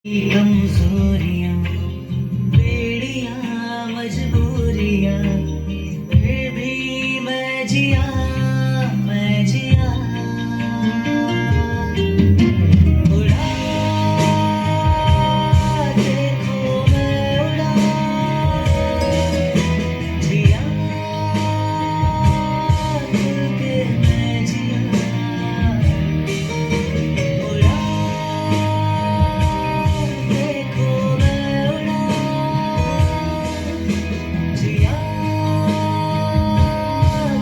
कमजोरियां, बेड़ियां, मजबूरियां, फिर भी मैं जिया, मैं जिया। उड़ा, देखो मैं उड़ा, जिया, दिल के मैं जिया। उड़ा, देखो मैं उड़ा, जिया,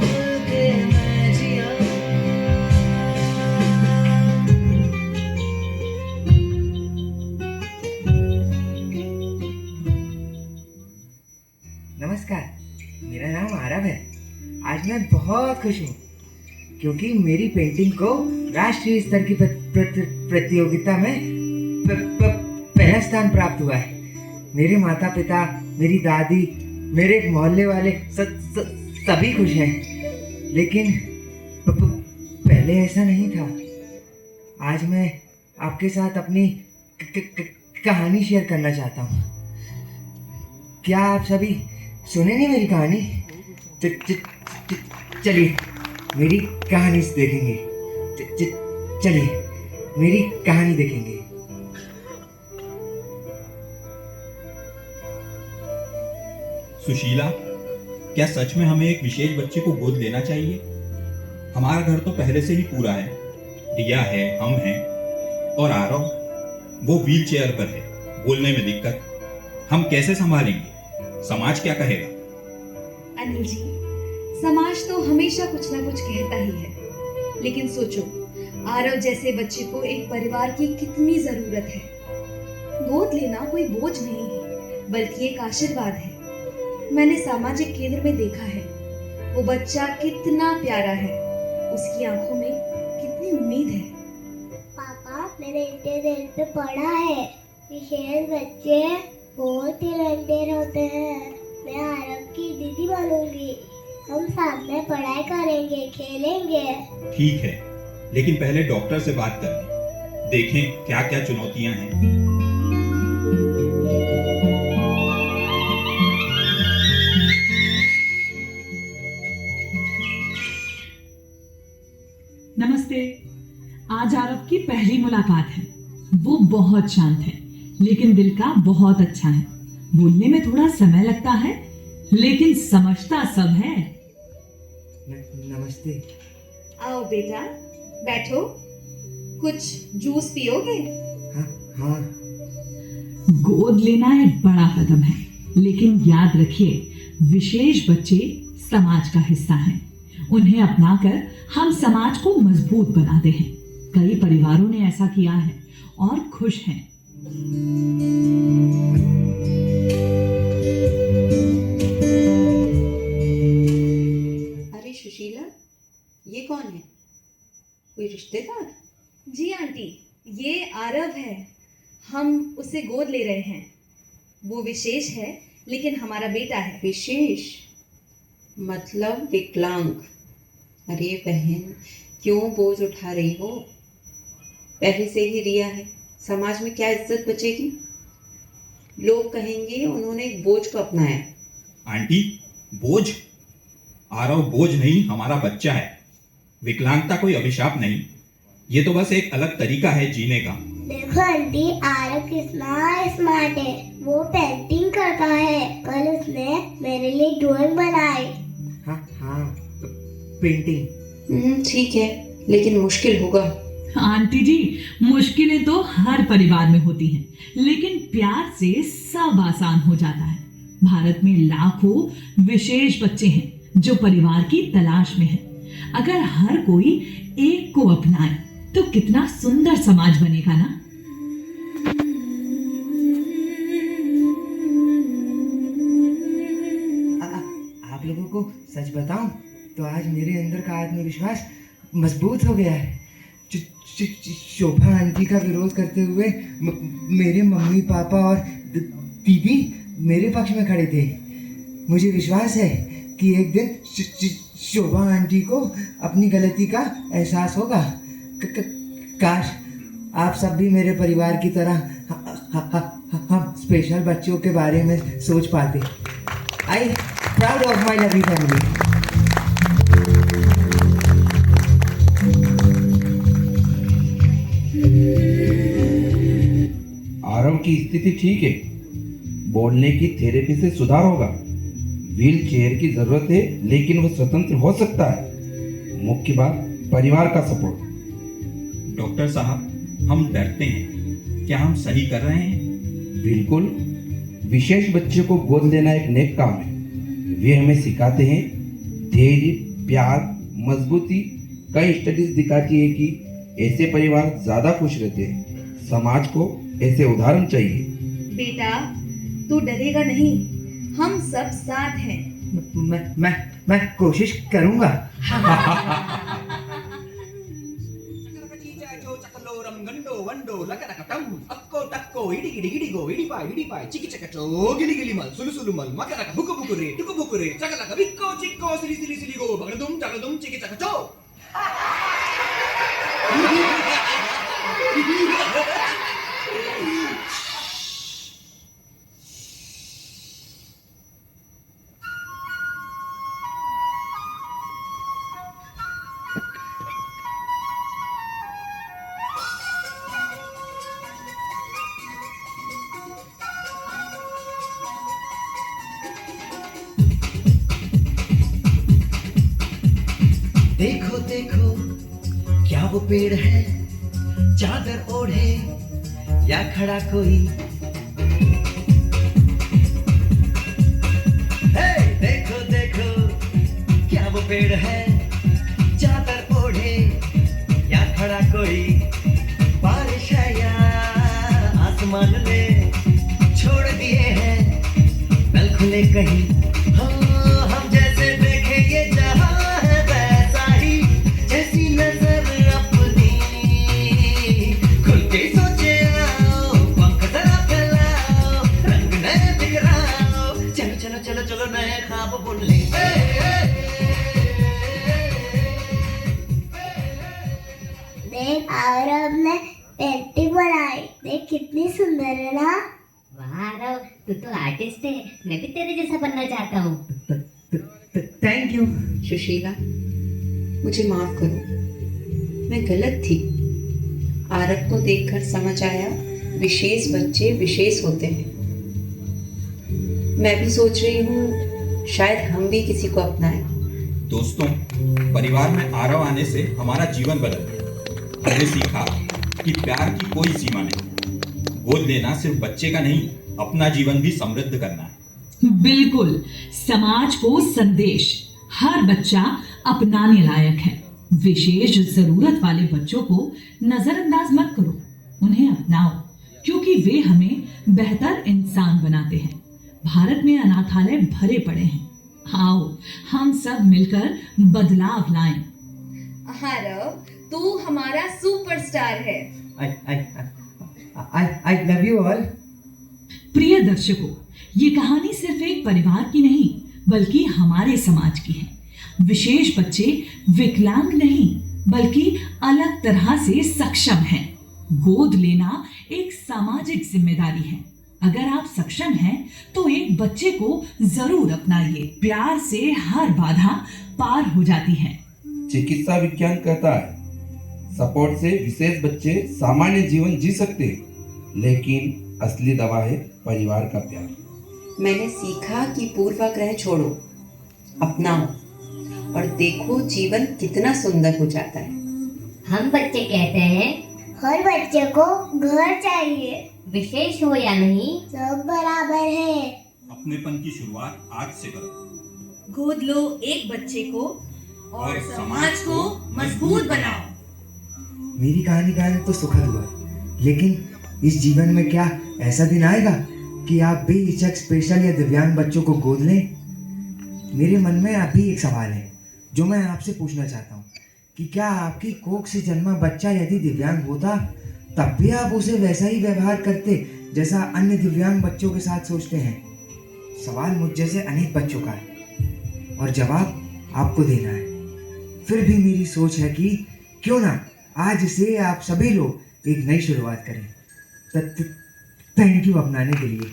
दिल के मैं जिया। नमस्कार, मेरा नाम आरव है। आज मैं बहुत खुश हूँ क्योंकि मेरी पेंटिंग को राष्ट्रीय स्तर की प्रतियोगिता में पहला स्थान प्राप्त हुआ है। मेरे माता पिता, मेरी दादी, मेरे मोहल्ले वाले सभी खुश हैं। लेकिन पहले ऐसा नहीं था। आज मैं आपके साथ अपनी कहानी शेयर करना चाहता हूँ। क्या आप सभी सुनेंगे मेरी कहानी? चलिए मेरी कहानी देखेंगे। चलिए मेरी कहानी देखेंगे। सुशीला, क्या सच में हमें एक विशेष बच्चे को गोद लेना चाहिए? हमारा घर तो पहले से ही पूरा है। रिया है, हम हैं, और आरव वो व्हील चेयर पर है, बोलने में दिक्कत। हम कैसे संभालेंगे? समाज क्या कहेगा? अनिल जी, समाज तो हमेशा कुछ ना कुछ कहता ही है, लेकिन सोचो, आरव जैसे बच्चे को एक परिवार की कितनी जरूरत है। गोद लेना कोई बोझ नहीं है, बल्कि एक आशीर्वाद है। मैंने सामाजिक केंद्र में देखा है, वो बच्चा कितना प्यारा है, उसकी आंखों में कितनी उम्मीद है। पापा, मैंने इंटरनेट पे पढ़ा है, विशेष बच्चे बहुत टैलेंटेड होते हैं। मैं आरव की दीदी बनूंगी। हम साथ में पढ़ाई करेंगे, खेलेंगे। ठीक है, लेकिन पहले डॉक्टर से बात कर लें, देखें क्या क्या चुनौतियां हैं। नमस्ते। आज आरव की पहली मुलाकात है। वो बहुत शांत है, लेकिन दिल का बहुत अच्छा है। बोलने में थोड़ा समय लगता है, लेकिन समझता सब है। नमस्ते। आओ बेटा, बैठो, कुछ जूस पियोगे? हाँ हाँ। गोद लेना एक बड़ा कदम है, लेकिन याद रखिए, विशेष बच्चे समाज का हिस्सा हैं। उन्हें अपनाकर हम समाज को मजबूत बनाते हैं। कई परिवारों ने ऐसा किया है और खुश हैं। अरे सुशीला, ये कौन है? कोई रिश्तेदार? जी आंटी, ये आरव है। हम उसे गोद ले रहे हैं। वो विशेष है, लेकिन हमारा बेटा है। विशेष मतलब विकलांग? अरे बहन, क्यों बोझ उठा रही हो? पहले से ही रिया है, समाज में क्या इज्जत बचेगी? लोग कहेंगे उन्होंने एक बोझ को अपनाया। आंटी, बोझ? आरव बोझ नहीं, हमारा बच्चा है। विकलांगता कोई अभिशाप नहीं, ये तो बस एक अलग तरीका है जीने का। देखो आंटी, आरव कितना स्मार्ट है। वो पेंटिंग करता है। कल उसने मेरे लिए ड्राइंग बनाई। हाँ हाँ, पेंटिंग। ठीक है, लेकिन मुश्किल होगा। आंटी जी, मुश्किलें तो हर परिवार में होती हैं, लेकिन प्यार से सब आसान हो जाता है। भारत में लाखों विशेष बच्चे हैं जो परिवार की तलाश में हैं। अगर हर कोई एक को अपनाए तो कितना सुंदर समाज बनेगा ना। आप लोगों को सच बताऊं तो आज मेरे अंदर का आत्मविश्वास मजबूत हो गया है। शोभा आंटी का विरोध करते हुए मेरे मम्मी पापा और दीदी मेरे पक्ष में खड़े थे। मुझे विश्वास है कि एक दिन शोभा आंटी को अपनी गलती का एहसास होगा। काश आप सब भी मेरे परिवार की तरह हम स्पेशल बच्चों के बारे में सोच पाते। I proud of my lovely family. Aarav की स्थिति ठीक है, बोलने की थेरेपी से सुधार होगा। व्हील चेयर की जरूरत है लेकिन वो स्वतंत्र हो सकता है। मुख्य बात परिवार का सपोर्ट। डॉक्टर साहब, हम डरते हैं, क्या हम सही कर रहे हैं? बिल्कुल, विशेष बच्चे को गोद लेना एक नेक काम है। वे हमें सिखाते हैं धैर्य, प्यार, मजबूती। कई स्टडीज दिखाती है कि ऐसे परिवार ज्यादा खुश रहते हैं। समाज को ऐसे उदाहरण चाहिए। बेटा, तू डरेगा नहीं, हम सब साथ हैं। मैं कोशिश करूंगा। देखो देखो क्या वो पेड़ है, चादर ओढ़े या खड़ा कोई। हे देखो देखो क्या वो पेड़ है, चादर ओढ़े या खड़ा कोई। बारिश है या आसमान ने छोड़ दिए हैं नल खुले कहीं। हाँ, हम जैसे देखे ये जहां है वैसा ही, जैसी नजर अपनी खुल के सोचे आओ, पंख जरा फैलाओ, रंग नए बिखराओ। चलो चलो चलो चलो नए ख्वाब बुन ले। देख आरव ने पेंटिंग बनाई, देख कितनी सुंदर है ना। वाह आरव, तू तो आर्टिस्ट है, मैं भी तेरे जैसा बनना चाहता हूँ। Thank you. सुशीला, मुझे माफ करो, मैं गलत थी। आरव को देखकर समझ आया विशेष बच्चे विशेष होते हैं। मैं भी सोच रही हूँ शायद हम भी किसी को अपनाएं। दोस्तों, परिवार में आरव आने से हमारा जीवन बदल गया। हमने सीखा कि प्यार की कोई सीमा नहीं। गोद लेना सिर्फ बच्चे का नहीं, अपना जीवन भी समृद्ध करना है। बिल्कुल, समाज को संदेश, हर बच्चा अपनाने लायक है। विशेष जरूरत वाले बच्चों को नजरअंदाज मत करो, उन्हें अपनाओ, क्योंकि वे हमें बेहतर इंसान बनाते हैं। भारत में अनाथालय भरे पड़े हैं। आओ हम सब मिलकर बदलाव लाएं। आरव, तू हमारा सुपरस्टार है। I love you all. प्रिय दर्शकों, ये कहानी सिर्फ एक परिवार की नहीं बल्कि हमारे समाज की है। विशेष बच्चे विकलांग नहीं बल्कि अलग तरह से सक्षम हैं। गोद लेना एक सामाजिक जिम्मेदारी है। अगर आप सक्षम हैं तो एक बच्चे को जरूर अपनाइए। प्यार से हर बाधा पार हो जाती है। चिकित्सा विज्ञान कहता है सपोर्ट से विशेष बच्चे सामान्य जीवन जी सकते हैं, लेकिन असली दवा है परिवार का प्यार। मैंने सीखा कि पूर्वाग्रह छोड़ो, अपनाओ और देखो जीवन कितना सुंदर हो जाता है। हम बच्चे कहते हैं हर बच्चे को घर चाहिए, विशेष हो या नहीं, सब बराबर है। अपनेपन की शुरुआत आज से करो। गोद लो एक बच्चे को और समाज को मजबूत बनाओ। मेरी कहानी का अंत तो सुखद हुआ, लेकिन इस जीवन में क्या ऐसा दिन आएगा कि आप बेहिचक स्पेशल या दिव्यांग बच्चों को गोद लें? मेरे मन में अभी एक सवाल है जो मैं आपसे पूछना चाहता हूँ कि क्या आपकी कोख से जन्मा बच्चा यदि दिव्यांग होता तब भी आप उसे वैसा ही व्यवहार करते जैसा अन्य दिव्यांग बच्चों के साथ सोचते हैं? सवाल मुझ जैसे अनेक बच्चों का है और जवाब आपको देना है। फिर भी मेरी सोच है कि क्यों ना आज से आप सभी लोग एक नई शुरुआत करें। थैंक यू अपनाने के लिए।